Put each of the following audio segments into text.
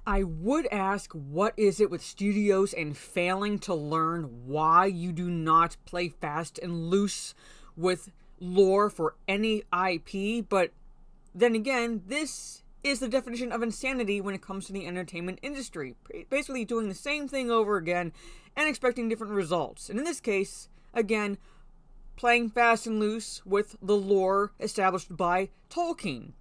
I would ask, what is it with studios and failing to learn why you do not play fast and loose with lore for any IP? But then again, this is the definition of insanity when it comes to the entertainment industry. Basically doing the same thing over again and expecting different results. And in this case, again, playing fast and loose with the lore established by Tolkien.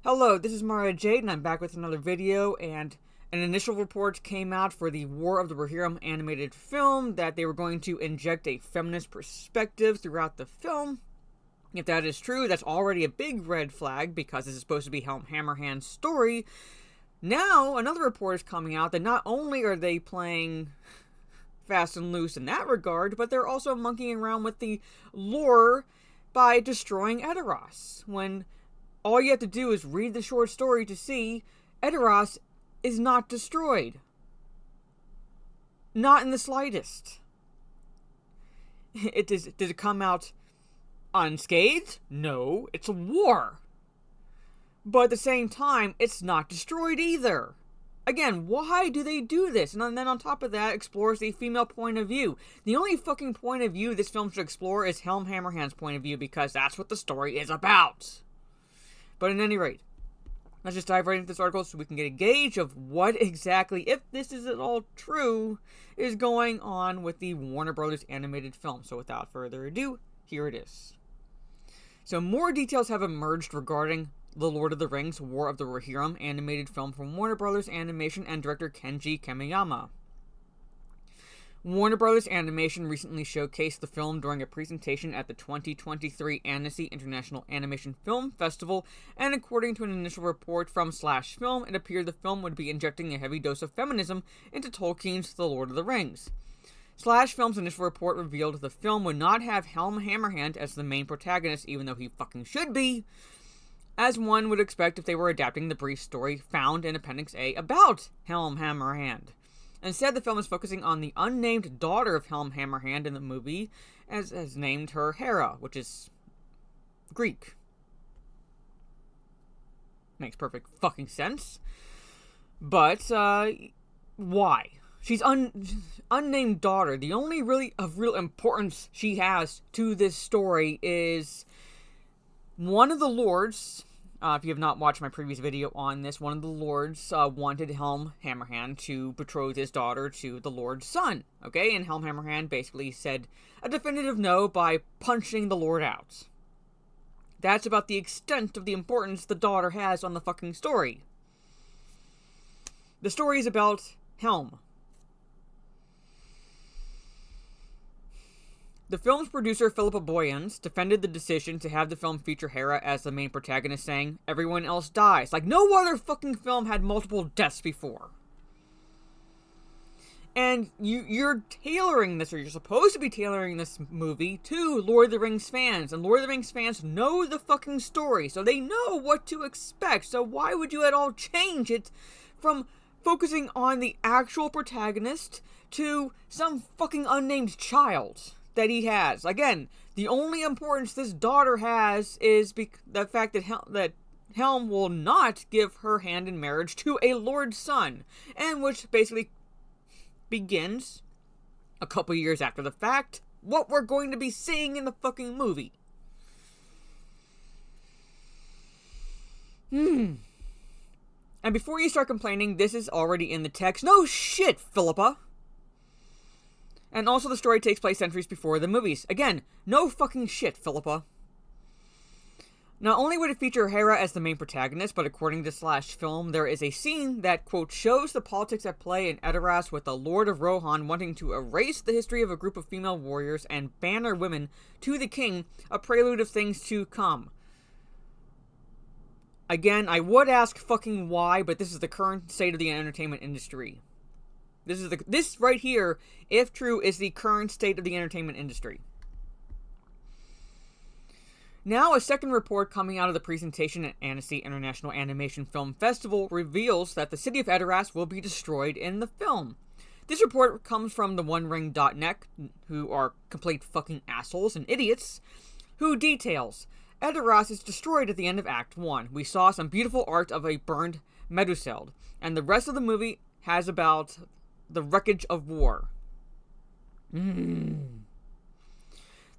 Hello, this is Mario Jade, and I'm back with another video, and an initial report came out for the War of the Rohirrim animated film that they were going to inject a feminist perspective throughout the film. If that is true, that's already a big red flag, because this is supposed to be Helm Hammerhand's story. Now, another report is coming out that not only are they playing fast and loose in that regard, but they're also monkeying around with the lore by destroying Edoras, when all you have to do is read the short story to see Edoras is not destroyed. Not in the slightest. Did it come out unscathed? No, it's a war. But at the same time, it's not destroyed either. Again, why do they do this? And then on top of that, explores the female point of view. The only fucking point of view this film should explore is Helm Hammerhand's point of view, because that's what the story is about. But at any rate, let's just dive right into this article so we can get a gauge of what exactly, if this is at all true, is going on with the Warner Brothers animated film. So without further ado, here it is. So more details have emerged regarding The Lord of the Rings, War of the Rohirrim animated film from Warner Brothers Animation and director Kenji Kamiyama. Warner Brothers Animation recently showcased the film during a presentation at the 2023 Annecy International Animation Film Festival, and according to an initial report from Slash Film, it appeared the film would be injecting a heavy dose of feminism into Tolkien's The Lord of the Rings. Slash Film's initial report revealed the film would not have Helm Hammerhand as the main protagonist, even though he fucking should be, as one would expect if they were adapting the brief story found in Appendix A about Helm Hammerhand. Instead, the film is focusing on the unnamed daughter of Helm Hammerhand in the movie, as has named her Hera, which is Greek. Makes perfect fucking sense. But, why? She's unnamed daughter. The only really of real importance she has to this story is one of the lords. If you have not watched my previous video on this, one of the lords wanted Helm Hammerhand to betroth his daughter to the lord's son. Okay, and Helm Hammerhand basically said a definitive no by punching the lord out. That's about the extent of the importance the daughter has on the fucking story. The story is about Helm. The film's producer, Philippa Boyens, defended the decision to have the film feature Hera as the main protagonist, saying, "Everyone else dies. Like, no other fucking film had multiple deaths before." And you're tailoring this, or you're supposed to be tailoring this movie to Lord of the Rings fans. And Lord of the Rings fans know the fucking story, so they know what to expect. So why would you at all change it from focusing on the actual protagonist to some fucking unnamed child that he has? Again, the only importance this daughter has is the fact that Helm will not give her hand in marriage to a lord's son, and which basically begins a couple years after the fact what we're going to be seeing in the fucking movie. And before you start complaining, this is already in the text. No shit, Philippa. And also the story takes place centuries before the movies. Again, no fucking shit, Philippa. Not only would it feature Hera as the main protagonist, but according to Slash Film, there is a scene that, quote, shows the politics at play in Edoras, with the Lord of Rohan wanting to erase the history of a group of female warriors and banner women to the king, a prelude of things to come. Again, I would ask fucking why, but this is the current state of the entertainment industry. This right here, if true, is the current state of the entertainment industry. Now, a second report coming out of the presentation at Annecy International Animation Film Festival reveals that the city of Edoras will be destroyed in the film. This report comes from the OneRing.net, who are complete fucking assholes and idiots, who details, Edoras is destroyed at the end of Act 1. We saw some beautiful art of a burned Meduseld. And the rest of the movie has about the wreckage of war. The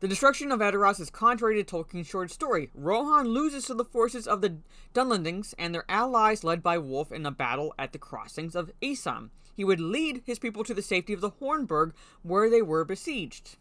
destruction of Edoras is contrary to Tolkien's short story. Rohan loses to the forces of the Dunlendings and their allies led by Wolf in a battle at the crossings of Isam. He would lead his people to the safety of the Hornburg, where they were besieged.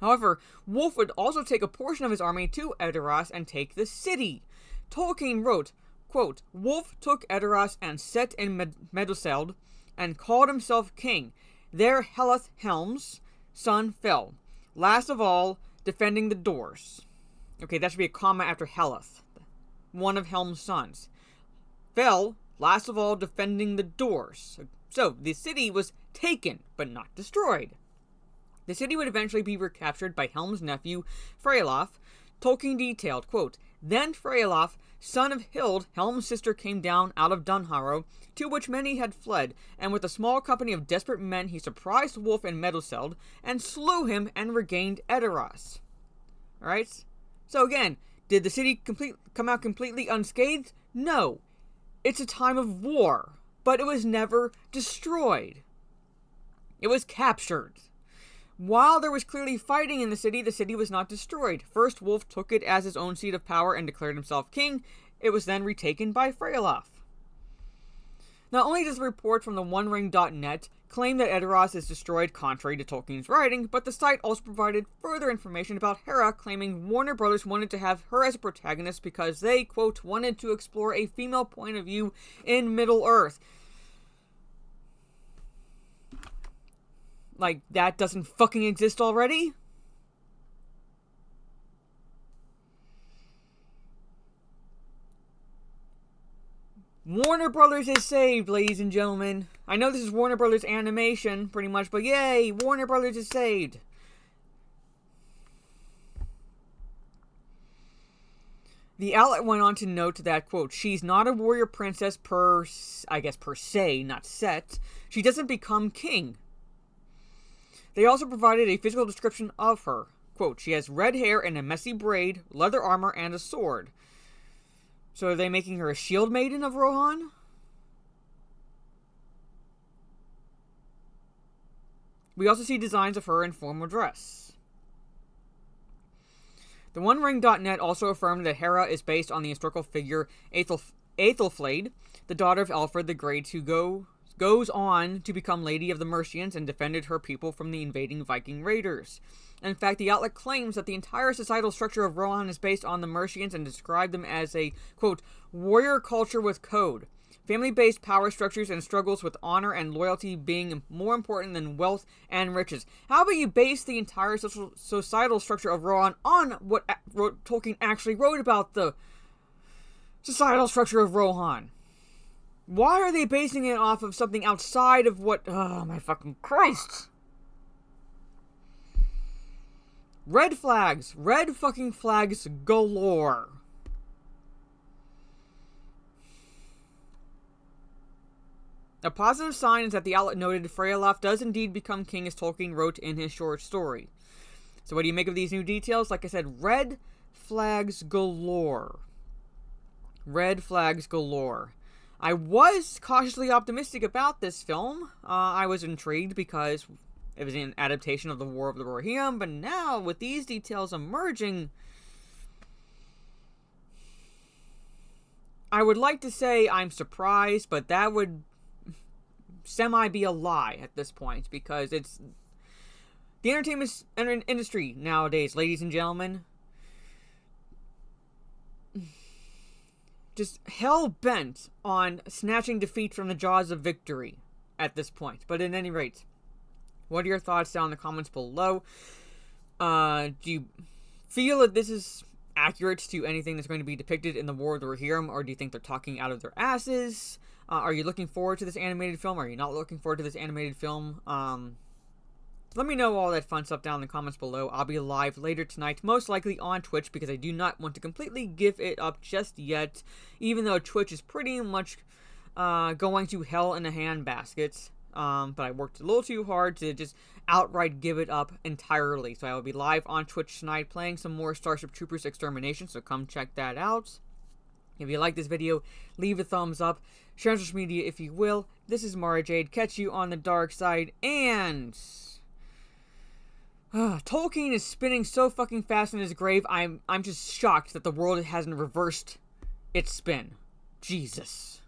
However, Wolf would also take a portion of his army to Edoras and take the city. Tolkien wrote, quote, Wolf took Edoras and set in Meduseld and called himself king. There Heleth Helm's son fell. Last of all, defending the doors. Okay, that should be a comma after Heleth, one of Helm's sons. Fell, last of all, defending the doors. So, the city was taken, but not destroyed. The city would eventually be recaptured by Helm's nephew, Freyolaf. Tolkien detailed, quote, Then Freyolaf, son of Hild, Helm's sister, came down out of Dunharrow, to which many had fled, and with a small company of desperate men he surprised Wolf in Meduseld, and slew him and regained Edoras. Alright? So again, did the city come out completely unscathed? No. It's a time of war, but it was never destroyed. It was captured. While there was clearly fighting in the city was not destroyed. First, Wolf took it as his own seat of power and declared himself king. It was then retaken by Freyolaf. Not only does the report from the OneRing.net claim that Edoras is destroyed contrary to Tolkien's writing, but the site also provided further information about Hera, claiming Warner Brothers wanted to have her as a protagonist because they, quote, wanted to explore a female point of view in Middle-earth. Like, that doesn't fucking exist already? Warner Brothers is saved, ladies and gentlemen. I know this is Warner Brothers animation, pretty much, but yay, Warner Brothers is saved. The outlet went on to note that, quote, she's not a warrior princess per se, not set. She doesn't become king. They also provided a physical description of her. Quote, she has red hair and a messy braid, leather armor, and a sword. So are they making her a shield maiden of Rohan? We also see designs of her in formal dress. The OneRing.net also affirmed that Hera is based on the historical figure Aethelflaed, the daughter of Alfred the Great, who goes on to become Lady of the Mercians and defended her people from the invading Viking raiders. In fact, the outlet claims that the entire societal structure of Rohan is based on the Mercians and described them as a, quote, warrior culture with code. Family-based power structures and struggles with honor and loyalty being more important than wealth and riches. How about you base the entire societal structure of Rohan on what Tolkien actually wrote about the societal structure of Rohan? Why are they basing it off of something outside of what... Oh, my fucking Christ! Red flags. Red fucking flags galore. A positive sign is that the outlet noted Freyolaf does indeed become king as Tolkien wrote in his short story. So what do you make of these new details? Like I said, red flags galore. Red flags galore. I was cautiously optimistic about this film. I was intrigued because it was an adaptation of the War of the Rohirrim, but now with these details emerging, I would like to say I'm surprised, but that would semi be a lie at this point because it's the entertainment industry nowadays, ladies and gentlemen. Just hell-bent on snatching defeat from the jaws of victory at this point. But at any rate, what are your thoughts down in the comments below? Do you feel that this is accurate to anything that's going to be depicted in the War of the Rohirrim, or do you think they're talking out of their asses? Are you looking forward to this animated film? Are you not looking forward to this animated film? Let me know all that fun stuff down in the comments below. I'll be live later tonight, most likely on Twitch, because I do not want to completely give it up just yet, even though Twitch is pretty much going to hell in a handbasket. But I worked a little too hard to just outright give it up entirely. So I will be live on Twitch tonight playing some more Starship Troopers Extermination, so come check that out. If you like this video, leave a thumbs up. Share on social media if you will. This is Mara Jade. Catch you on the dark side. And Tolkien is spinning so fucking fast in his grave. I'm just shocked that the world hasn't reversed its spin. Jesus.